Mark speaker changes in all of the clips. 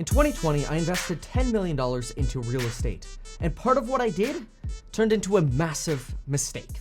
Speaker 1: In 2020, I invested $10 million into real estate, and part of what I did turned into a massive mistake.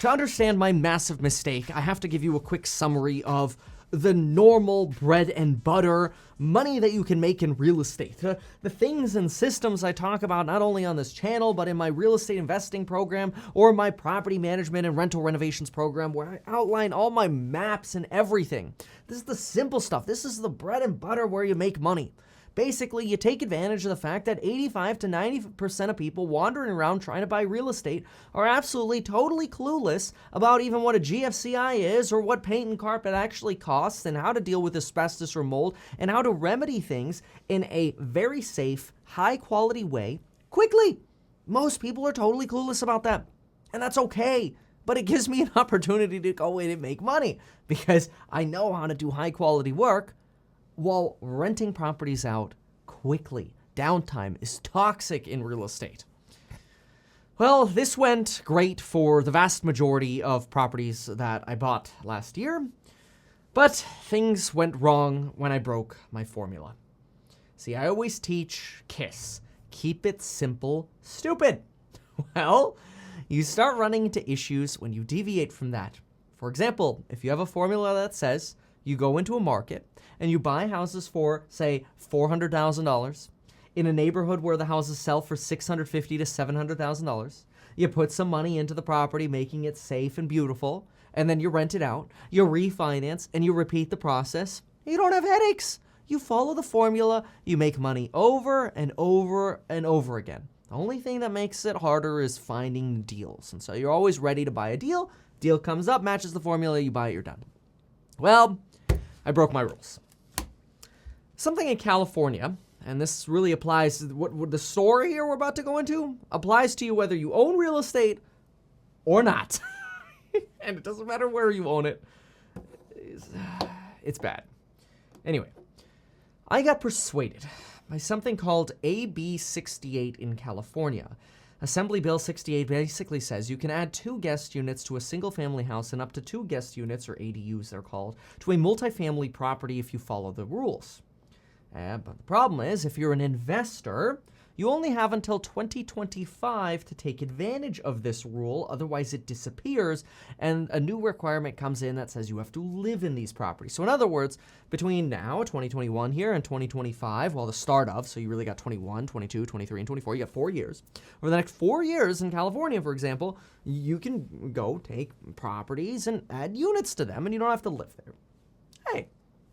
Speaker 1: To understand my massive mistake, I have to give you a quick summary of the normal bread and butter money that you can make in real estate. The things and systems I talk about not only on this channel, but in my real estate investing program or my property management and rental renovations program, where I outline all my maps and everything. This is the simple stuff. This is the bread and butter where you make money. Basically, you take advantage of the fact that 85 to 90% of people wandering around trying to buy real estate are absolutely totally clueless about even what a GFCI is or what paint and carpet actually costs and how to deal with asbestos or mold and how to remedy things in a very safe, high-quality way quickly. Most people are totally clueless about that, and that's okay. But it gives me an opportunity to go in and make money because I know how to do high-quality work while renting properties out quickly. Downtime is toxic in real estate. Well, this went great for the vast majority of properties that I bought last year, but things went wrong when I broke my formula. See, I always teach KISS. Keep it simple, stupid. Well, you start running into issues when you deviate from that. For example, if you have a formula that says you go into a market and you buy houses for, say, $400,000 in a neighborhood where the houses sell for $650,000 to $700,000. You put some money into the property, making it safe and beautiful, and then you rent it out, you refinance, and you repeat the process. You don't have headaches. You follow the formula, you make money over and over and over again. The only thing that makes it harder is finding deals. And so you're always ready to buy a deal. Deal comes up, matches the formula, you buy it, you're done. Well, I broke my rules. Something in California, and this really applies, what the story here we're about to go into applies to you whether you own real estate or not. And it doesn't matter where you own it. It's bad. Anyway, I got persuaded by something called AB 68 in California. Assembly Bill 68 basically says you can add 2 guest units to a single-family house and up to 2 guest units, or ADUs they're called, to a multifamily property if you follow the rules. But the problem is, if you're an investor, you only have until 2025 to take advantage of this rule, otherwise it disappears, and a new requirement comes in that says you have to live in these properties. So in other words, between now, 2021 here, and 2025, well, the start of, so you really got 21, 22, 23, and 24, you got 4 years. Over the next 4 years in California, for example, you can go take properties and add units to them, and you don't have to live there. Hey,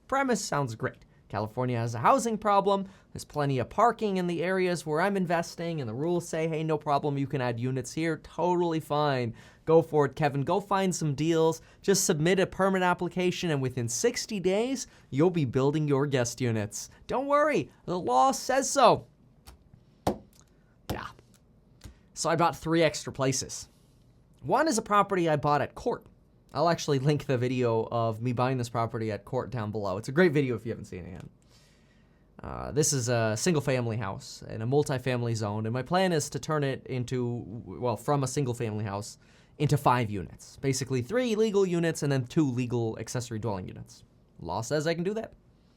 Speaker 1: premise sounds great. California has a housing problem. There's plenty of parking in the areas where I'm investing, and the rules say, hey, no problem, you can add units here. Totally fine. Go for it, Kevin. Go find some deals. Just submit a permit application, and within 60 days, you'll be building your guest units. Don't worry. The law says so. Yeah. So I bought 3 extra places. One is a property I bought at court. I'll actually link the video of me buying this property at court down below. It's a great video if you haven't seen it yet. This is a single-family house in a multifamily zone, and my plan is to turn it into, well, from a single-family house into 5 units. Basically 3 legal units and then 2 legal accessory dwelling units. Law says I can do that.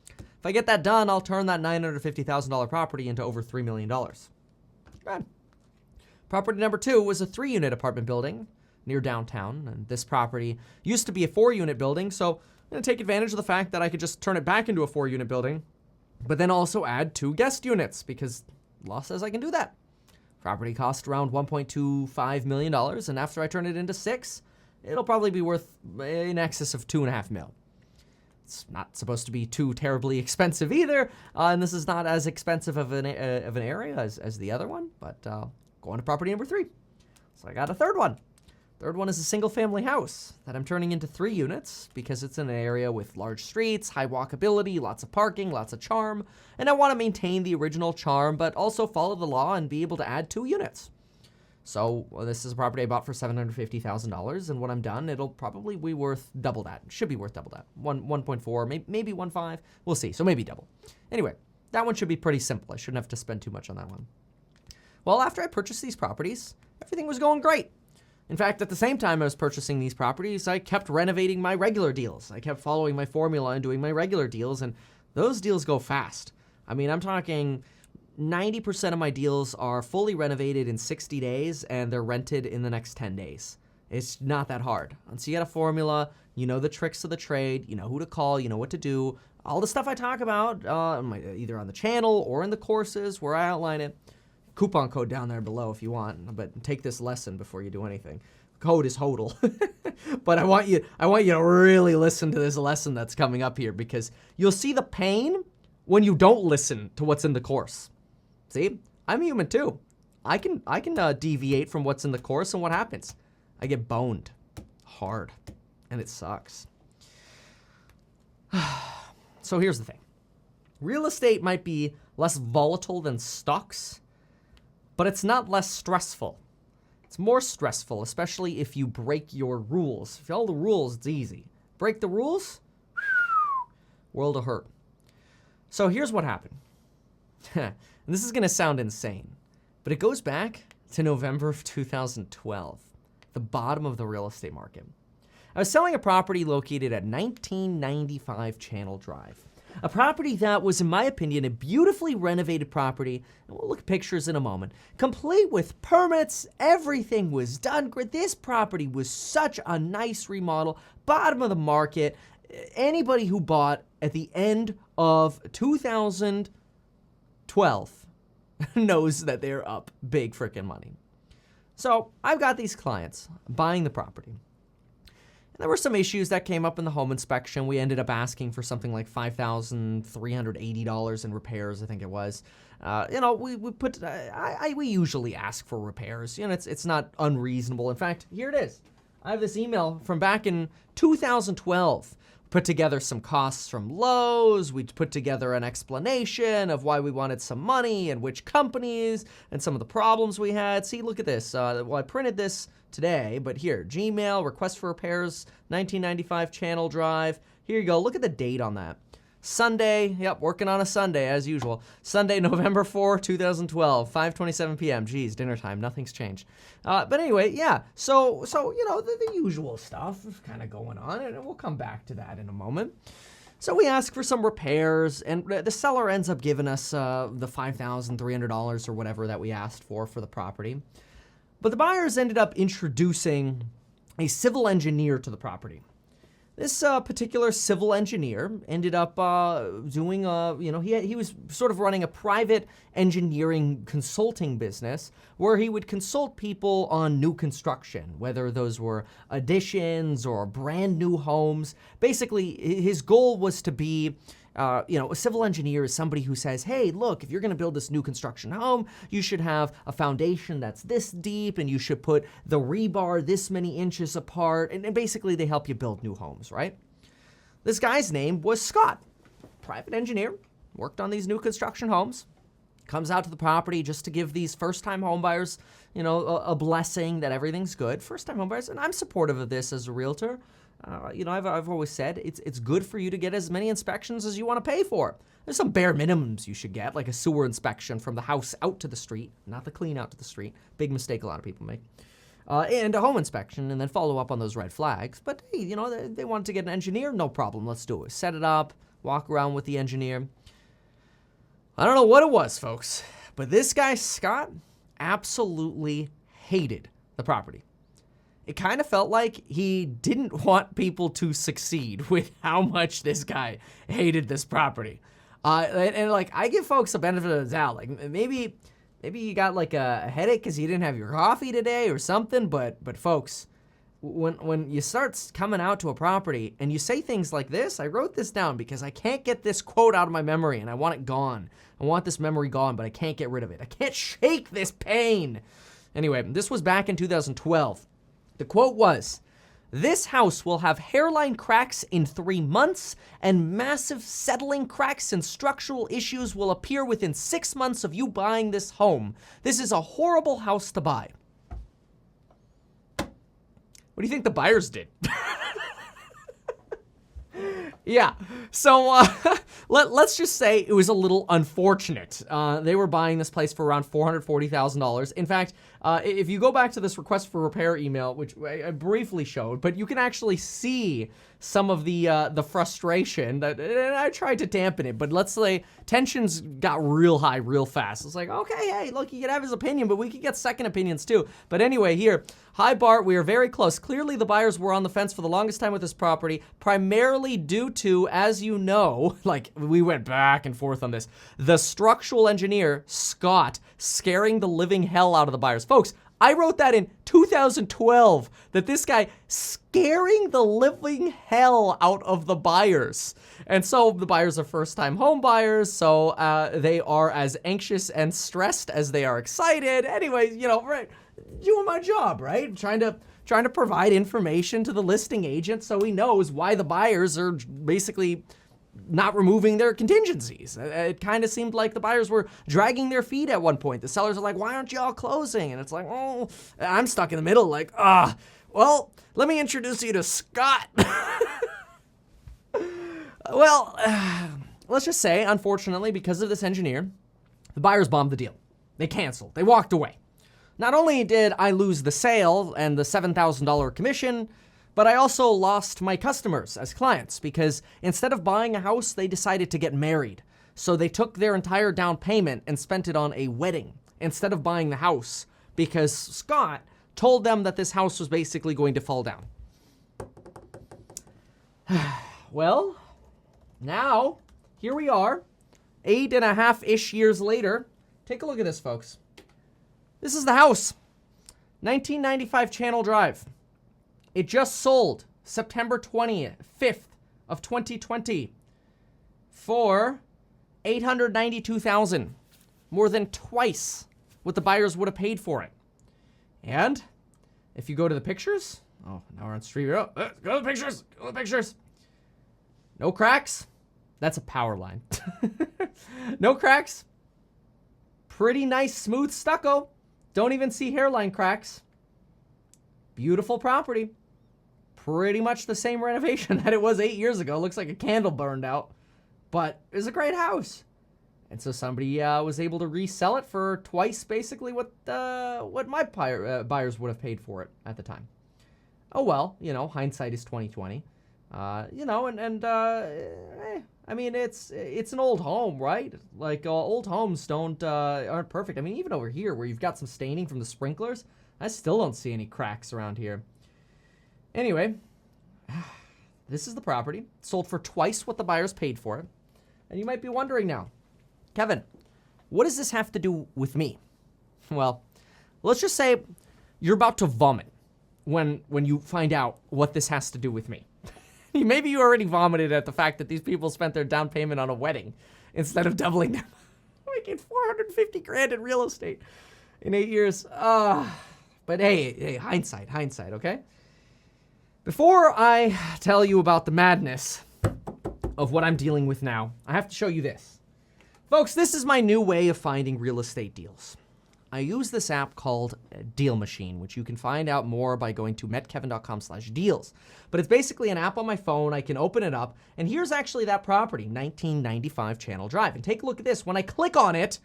Speaker 1: If I get that done, I'll turn that $950,000 property into over $3 million. Good. Property number 2 was a 3-unit apartment building near downtown, and this property used to be a 4-unit building, so I'm going to take advantage of the fact that I could just turn it back into a 4-unit building, but then also add 2 guest units, because law says I can do that. Property cost around $1.25 million, and after I turn it into 6, it'll probably be worth in excess of $2.5 million. It's not supposed to be too terribly expensive either, and this is not as expensive of an area as the other one, but go on to property number 3. So I got a third one. Third one is a single-family house that I'm turning into 3 units because it's in an area with large streets, high walkability, lots of parking, lots of charm, and I want to maintain the original charm but also follow the law and be able to add 2 units. So this is a property I bought for $750,000, and when I'm done, it'll probably be worth double that. It should be worth double that. 1.4, maybe 1.5. We'll see. So maybe double. Anyway, that one should be pretty simple. I shouldn't have to spend too much on that one. Well, after I purchased these properties, everything was going great. In fact, at the same time I was purchasing these properties, I kept renovating my regular deals. I kept following my formula and doing my regular deals, and those deals go fast. I mean, I'm talking 90% of my deals are fully renovated in 60 days and they're rented in the next 10 days. It's not that hard. Once you get a formula, you know the tricks of the trade, you know who to call, you know what to do. All the stuff I talk about, either on the channel or in the courses where I outline it. Coupon code down there below if you want, but take this lesson before you do anything. Code is HODL. But I want you to really listen to this lesson that's coming up here, because you'll see the pain when you don't listen to what's in the course. See, I'm human too. I can deviate from what's in the course, and what happens? I get boned hard, and it sucks. So here's the thing. Real estate might be less volatile than stocks, but it's not less stressful. It's more stressful, especially if you break your rules. If you follow the rules, it's easy. Break the rules, world of hurt. So here's what happened. And this is going to sound insane, but it goes back to November of 2012, the bottom of the real estate market. I was selling a property located at 1995 Channel Drive. A property that was, in my opinion, a beautifully renovated property, and we'll look at pictures in a moment, complete with permits, everything was done great. This property was such a nice remodel, bottom of the market. Anybody who bought at the end of 2012 knows that they're up big freaking money. So I've got these clients buying the property. And there were some issues that came up in the home inspection. We ended up asking for something like $5,380 in repairs, I think it was. We usually ask for repairs. You know, it's not unreasonable. In fact, here it is. I have this email from back in 2012. Put together some costs from Lowe's. We put together an explanation of why we wanted some money and which companies and some of the problems we had. See, look at this. Well, I printed this today, but here, Gmail, request for repairs, 1995 Channel Drive. Here you go. Look at the date on that. Sunday, yep, working on a Sunday as usual. Sunday, November 4, 2012, 5:27 p.m. Geez, dinner time, nothing's changed. But anyway, yeah, so you know, the usual stuff is kind of going on, and we'll come back to that in a moment. So we ask for some repairs, and the seller ends up giving us the $5,300 or whatever that we asked for the property. But the buyers ended up introducing a civil engineer to the property. This particular civil engineer ended up doing, he was sort of running a private engineering consulting business where he would consult people on new construction, whether those were additions or brand new homes. Basically, his goal was to be a civil engineer is somebody who says, hey, look, if you're going to build this new construction home, you should have a foundation that's this deep, and you should put the rebar this many inches apart, and basically they help you build new homes, right? This guy's name was Scott, private engineer, worked on these new construction homes, comes out to the property just to give these first-time homebuyers, a blessing that everything's good. First-time homebuyers, and I'm supportive of this as a realtor. I've always said it's good for you to get as many inspections as you want to pay for. There's some bare minimums you should get, like a sewer inspection from the house out to the street, not the clean out to the street. Big mistake a lot of people make. And a home inspection, and then follow up on those red flags. But hey, they wanted to get an engineer, no problem. Let's do it. Set it up, walk around with the engineer. I don't know what it was, folks, but this guy, Scott, absolutely hated the property. It kind of felt like he didn't want people to succeed with how much this guy hated this property. And I give folks a benefit of the doubt. Like maybe you got like a headache because you didn't have your coffee today or something. But folks, when you start coming out to a property and you say things like this, I wrote this down because I can't get this quote out of my memory and I want it gone. I want this memory gone, but I can't get rid of it. I can't shake this pain. Anyway, this was back in 2012. The quote was, "This house will have hairline cracks in 3 months, and massive settling cracks and structural issues will appear within 6 months of you buying this home. This is a horrible house to buy." What do you think the buyers did? Yeah. So let's just say it was a little unfortunate. They were buying this place for around $440,000. In fact, if you go back to this request for repair email, which I briefly showed, but you can actually see some of the frustration that, and I tried to dampen it, but let's say tensions got real high real fast. It's like, okay, hey, look, he could have his opinion, but we could get second opinions too. But anyway, here, hi Bart, we are very close. Clearly the buyers were on the fence for the longest time with this property, primarily due to, as you know, like we went back and forth on this, the structural engineer, Scott, scaring the living hell out of the buyers. Folks, I wrote that in 2012, that this guy scaring the living hell out of the buyers. And so the buyers are first-time home buyers, so they are as anxious and stressed as they are excited. Anyways, you know, right, doing my job, right? Trying to provide information to the listing agent so he knows why the buyers are basically not removing their contingencies. It kind of seemed like the buyers were dragging their feet at one point. The sellers are like, why aren't y'all closing? And it's like, oh, I'm stuck in the middle like, well, let me introduce you to Scott. Well, let's just say, unfortunately, because of this engineer, the buyers bombed the deal. They canceled. They walked away. Not only did I lose the sale and the $7,000 commission, but I also lost my customers as clients because instead of buying a house, they decided to get married. So they took their entire down payment and spent it on a wedding instead of buying the house because Scott told them that this house was basically going to fall down. Well, now here we are, 8.5-ish years later. Take a look at this, folks. This is the house, 1995 Channel Drive. It just sold September 25th of 2020 for $892,000, more than twice what the buyers would have paid for it. And if you go to the pictures, oh, now we're on Street View. Go to the pictures. Go to the pictures. No cracks. That's a power line. No cracks. Pretty nice, smooth stucco. Don't even see hairline cracks. Beautiful property. Pretty much the same renovation that it was 8 years ago. Looks like a candle burned out, but it's a great house. And so somebody was able to resell it for twice basically what my buyers would have paid for it at the time. Oh well, you know, hindsight is 2020. You know, I mean, it's an old home, right? Like old homes aren't perfect. I mean, even over here where you've got some staining from the sprinklers, I still don't see any cracks around here. Anyway, this is the property. Sold for twice what the buyers paid for it. And you might be wondering now, Kevin, what does this have to do with me? Well, let's just say you're about to vomit when you find out what this has to do with me. Maybe you already vomited at the fact that these people spent their down payment on a wedding instead of doubling them. Making $450,000 in real estate in 8 years. But hey, hindsight, okay? Before I tell you about the madness of what I'm dealing with now, I have to show you this. Folks, this is my new way of finding real estate deals. I use this app called Deal Machine, which you can find out more by going to metkevin.com/deals. But it's basically an app on my phone. I can open it up, and here's actually that property, 1995 Channel Drive. And take a look at this. When I click on it,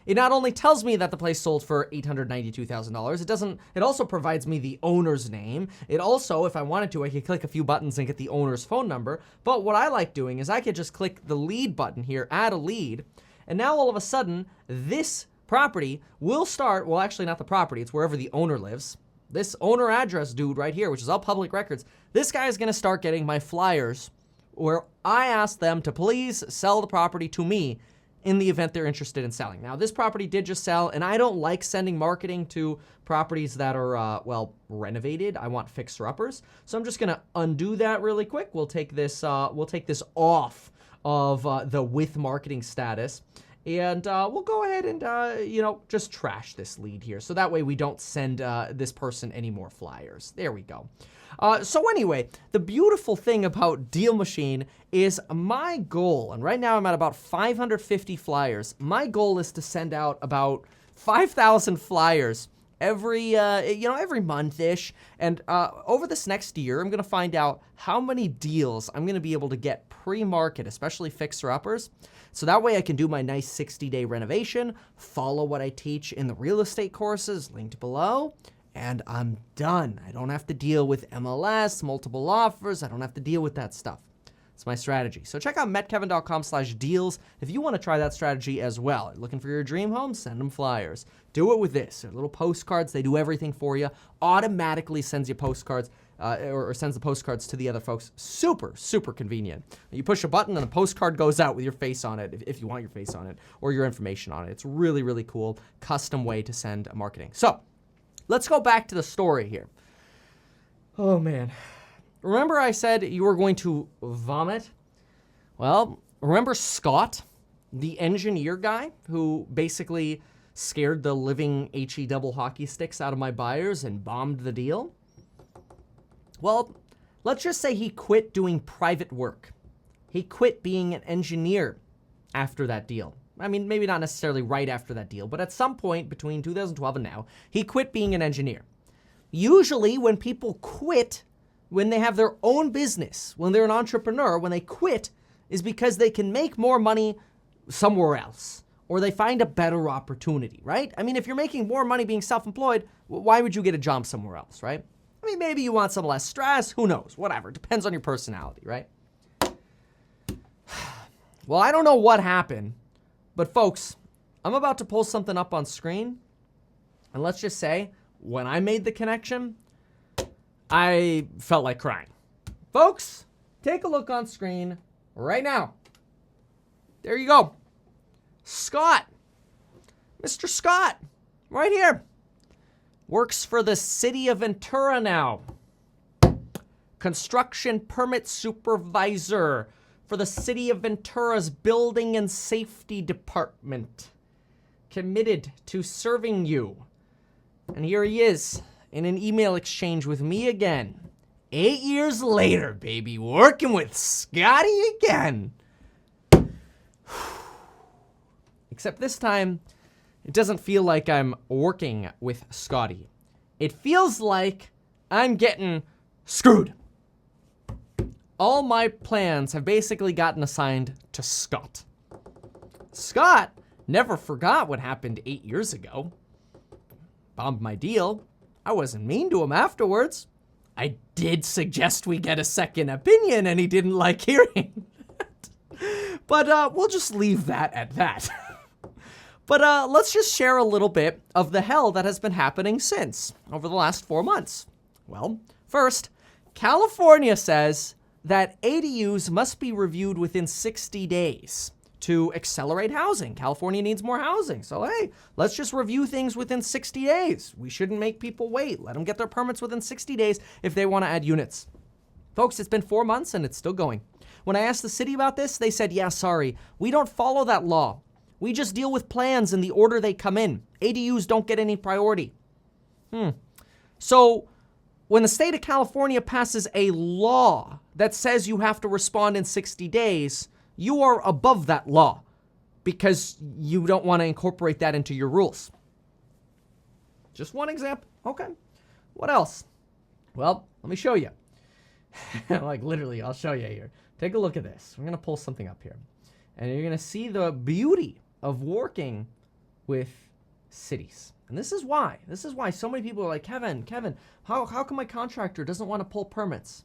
Speaker 1: it not only tells me that the place sold for $892,000, it also provides me the owner's name. It also, if I wanted to, I could click a few buttons and get the owner's phone number. But what I like doing is I could just click the lead button here, add a lead, and now all of a sudden, this property will start, well, actually not the property, it's wherever the owner lives. This owner address dude right here, which is all public records, this guy is gonna start getting my flyers where I ask them to please sell the property to me in the event they're interested in selling. Now, this property did just sell, and I don't like sending marketing to properties that are, well, renovated. I want fixer-uppers. So I'm just gonna undo that really quick. We'll take this off of the with marketing status. And we'll go ahead and, you know, just trash this lead here. So that way we don't send this person any more flyers. There we go. So anyway, the beautiful thing about Deal Machine is my goal, and right now I'm at about 550 flyers. My goal is to send out about 5,000 flyers every month-ish. And over this next year, I'm going to find out how many deals I'm going to be able to get pre-market, especially fixer-uppers. So that way I can do my nice 60-day renovation, follow what I teach in the real estate courses linked below, and I'm done. I don't have to deal with MLS, multiple offers. I don't have to deal with that stuff. It's my strategy. So check out metkevin.com/deals if you want to try that strategy as well. Looking for your dream home? Send them flyers. Do it with this. They're little postcards. They do everything for you. Automatically sends you postcards or sends the postcards to the other folks. Super, super convenient. You push a button and the postcard goes out with your face on it if you want your face on it or your information on it. It's really, really cool. Custom way to send marketing. So let's go back to the story here. Oh, man. Remember I said you were going to vomit? Well, remember Scott, the engineer guy who basically scared the living HE double hockey sticks out of my buyers and bombed the deal? Well, let's just say he quit doing private work. He quit being an engineer after that deal. I mean, maybe not necessarily right after that deal, but at some point between 2012 and now, he quit being an engineer. Usually when people quit, when they have their own business, when they're an entrepreneur, when they quit, is because they can make more money somewhere else, or they find a better opportunity, right? I mean, if you're making more money being self-employed, why would you get a job somewhere else, right? I mean, maybe you want some less stress, who knows, whatever. Depends on your personality, right? Well, I don't know what happened, but folks, I'm about to pull something up on screen, and let's just say, when I made the connection, I felt like crying. Folks, take a look on screen right now. There you go. Scott. Mr. Scott, right here. Works for the city of Ventura now. Construction permit supervisor for the city of Ventura's building and safety department. Committed to serving you. And here he is in an email exchange with me again. 8 years later, baby, working with Scotty again. Except this time, it doesn't feel like I'm working with Scotty. It feels like I'm getting screwed. All my plans have basically gotten assigned to Scott. Scott never forgot what happened 8 years ago. Bombed my deal. I wasn't mean to him afterwards. I did suggest we get a second opinion, and he didn't like hearing it. But we'll just leave that at that. But let's just share a little bit of the hell that has been happening since, over the last 4 months. Well, first, California says that ADUs must be reviewed within 60 days to accelerate housing. California needs more housing. So, hey, let's just review things within 60 days. We shouldn't make people wait. Let them get their permits within 60 days if they want to add units. Folks, it's been 4 months and it's still going. When I asked the city about this, they said, yeah, sorry, we don't follow that law. We just deal with plans in the order they come in. ADUs don't get any priority. So when the state of California passes a law that says you have to respond in 60 days, you are above that law because you don't want to incorporate that into your rules. Just one example. Okay. What else? Well, let me show you. Like literally, I'll show you here. Take a look at this. We're going to pull something up here. And you're going to see the beauty of working with cities. And this is why so many people are like, Kevin, how come my contractor doesn't want to pull permits?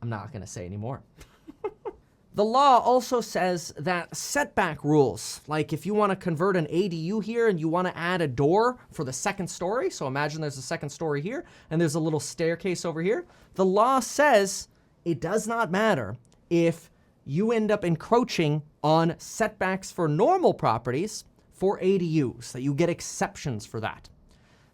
Speaker 1: I'm not going to say anymore. The law also says that setback rules, like if you want to convert an ADU here and you want to add a door for the second story, so imagine there's a second story here and there's a little staircase over here, the law says it does not matter if you end up encroaching on setbacks for normal properties for ADUs, that you get exceptions for that.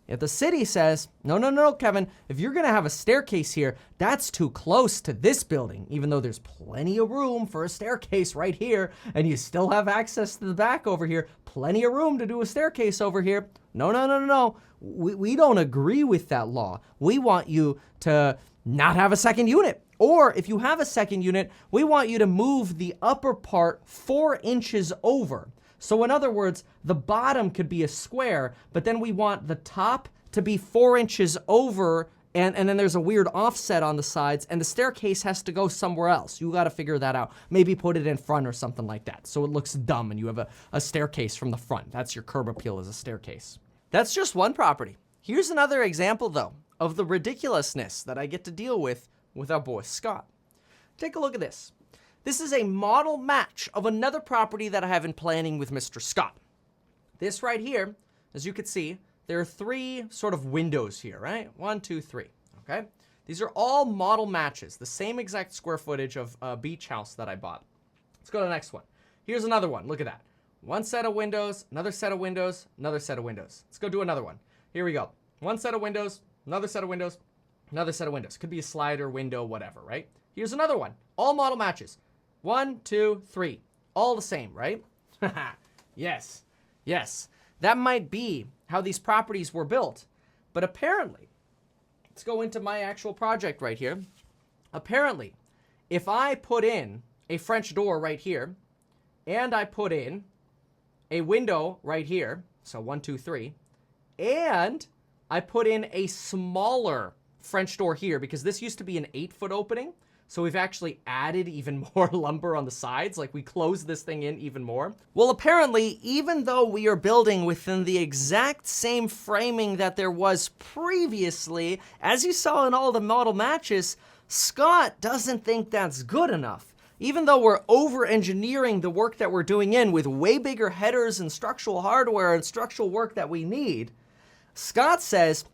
Speaker 1: If the city says, no, Kevin, if you're going to have a staircase here, that's too close to this building, even though there's plenty of room for a staircase right here, and you still have access to the back over here, plenty of room to do a staircase over here. No. We don't agree with that law. We want you to not have a second unit. Or if you have a second unit, we want you to move the upper part 4 inches over. So in other words, the bottom could be a square, but then we want the top to be 4 inches over, and then there's a weird offset on the sides, and the staircase has to go somewhere else. You gotta figure that out. Maybe put it in front or something like that, so it looks dumb and you have a staircase from the front. That's your curb appeal, as a staircase. That's just one property. Here's another example, though, of the ridiculousness that I get to deal with our boy Scott. Take a look at this. This is a model match of another property that I have in planning with Mr. Scott. This right here, as you can see, there are 3 sort of windows here, right? 1, 2, 3, okay? These are all model matches, the same exact square footage of a beach house that I bought. Let's go to the next one. Here's another one, look at that. 1 set of windows, another set of windows, another set of windows. Let's go do another one. Here we go. 1 set of windows, another set of windows, another set of windows. Could be a slider, window, whatever, right? Here's another one, all model matches. 1, 2, 3, all the same, right? Yes, yes. That might be how these properties were built, but apparently, let's go into my actual project right here. Apparently, if I put in a French door right here, and I put in a window right here, so 1, 2, 3, and I put in a smaller French door here, because this used to be an 8-foot opening, so we've actually added even more lumber on the sides, like we closed this thing in even more. Well, apparently, even though we are building within the exact same framing that there was previously, as you saw in all the model matches, Scott doesn't think that's good enough. Even though we're over-engineering the work that we're doing in with way bigger headers and structural hardware and structural work that we need, Scott says,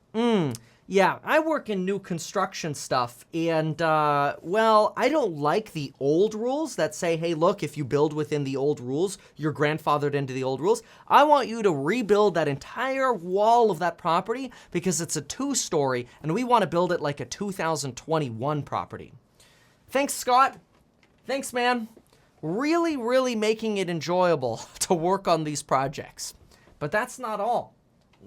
Speaker 1: yeah, I work in new construction stuff, and, well, I don't like the old rules that say, hey, look, if you build within the old rules, you're grandfathered into the old rules. I want you to rebuild that entire wall of that property because it's a 2-story, and we want to build it like a 2021 property. Thanks, Scott. Thanks, man. Really, really making it enjoyable to work on these projects. But that's not all.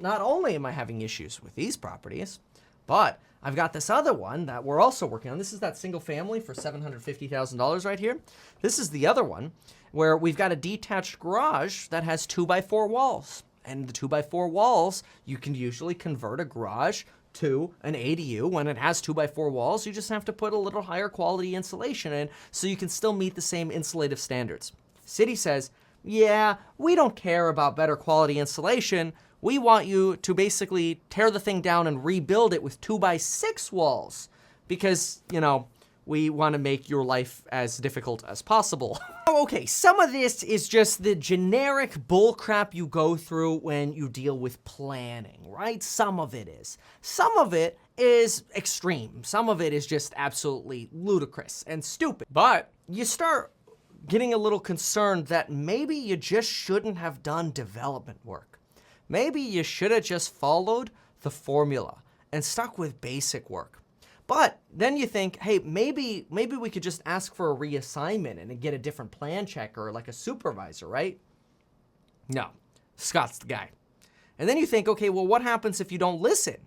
Speaker 1: Not only am I having issues with these properties, but I've got this other one that we're also working on. This is that single family for $750,000 right here. This is the other one where we've got a detached garage that has 2x4 walls. And the 2x4 walls, you can usually convert a garage to an ADU. When it has 2x4 walls, you just have to put a little higher quality insulation in so you can still meet the same insulative standards. City says, yeah, we don't care about better quality insulation. We want you to basically tear the thing down and rebuild it with 2x6 walls because, you know, we want to make your life as difficult as possible. Okay, some of this is just the generic bullcrap you go through when you deal with planning, right? Some of it is. Some of it is extreme. Some of it is just absolutely ludicrous and stupid. But you start getting a little concerned that maybe you just shouldn't have done development work. Maybe you should have just followed the formula and stuck with basic work. But then you think, hey, maybe we could just ask for a reassignment and get a different plan checker, like a supervisor, right? No, Scott's the guy. And then you think, okay, well, what happens if you don't listen?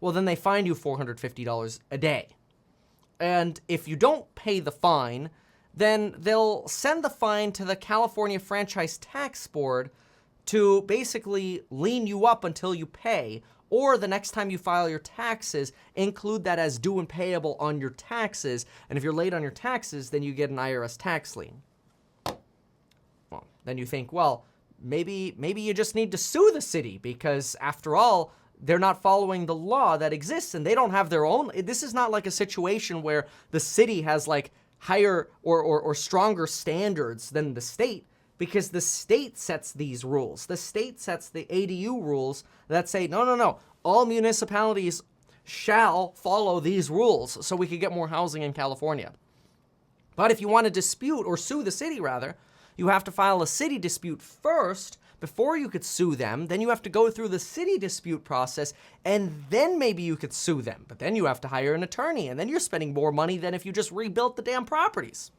Speaker 1: Well, then they fine you $450 a day. And if you don't pay the fine, then they'll send the fine to the California Franchise Tax Board to basically lean you up until you pay, or the next time you file your taxes, include that as due and payable on your taxes, and if you're late on your taxes, then you get an IRS tax lien. Well, then you think, well, maybe you just need to sue the city, because after all, they're not following the law that exists, and they don't have their own. This is not like a situation where the city has like higher or stronger standards than the state, because the state sets these rules. The state sets the ADU rules that say, no, all municipalities shall follow these rules so we could get more housing in California. But if you want to dispute or sue the city, rather, you have to file a city dispute first before you could sue them. Then you have to go through the city dispute process, and then maybe you could sue them. But then you have to hire an attorney, and then you're spending more money than if you just rebuilt the damn properties.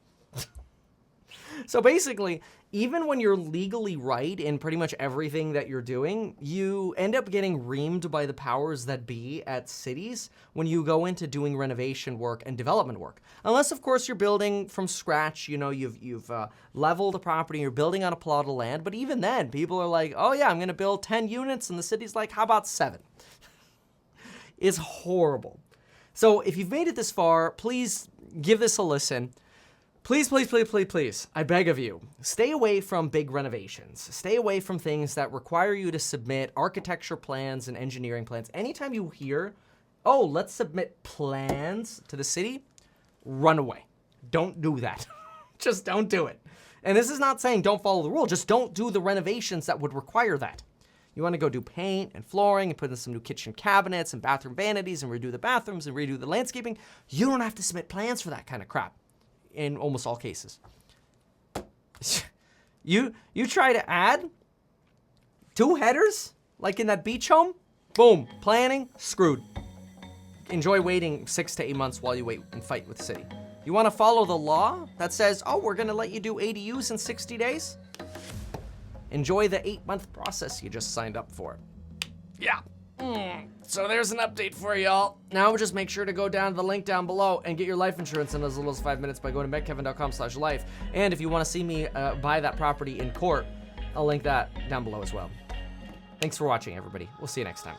Speaker 1: So basically, even when you're legally right in pretty much everything that you're doing, you end up getting reamed by the powers that be at cities when you go into doing renovation work and development work. Unless, of course, you're building from scratch, you know, you've leveled a property, you're building on a plot of land. But even then, people are like, oh yeah, I'm going to build 10 units, and the city's like, how about 7? It's horrible. So if you've made it this far, please give this a listen. Please, please, please, please, please, I beg of you, stay away from big renovations. Stay away from things that require you to submit architecture plans and engineering plans. Anytime you hear, oh, let's submit plans to the city, run away. Don't do that. Just don't do it. And this is not saying don't follow the rule, just don't do the renovations that would require that. You want to go do paint and flooring and put in some new kitchen cabinets and bathroom vanities and redo the bathrooms and redo the landscaping. You don't have to submit plans for that kind of crap. In almost all cases. You try to add 2 headers, like in that beach home, boom, planning, screwed. Enjoy waiting 6 to 8 months while you wait and fight with the city. You want to follow the law that says, oh, we're going to let you do ADUs in 60 days? Enjoy the 8-month process you just signed up for. Yeah. So there's an update for y'all. Now just make sure to go down to the link down below and get your life insurance in as little as 5 minutes by going to metkevin.com/life. And if you want to see me buy that property in court, I'll link that down below as well. Thanks for watching, everybody. We'll see you next time.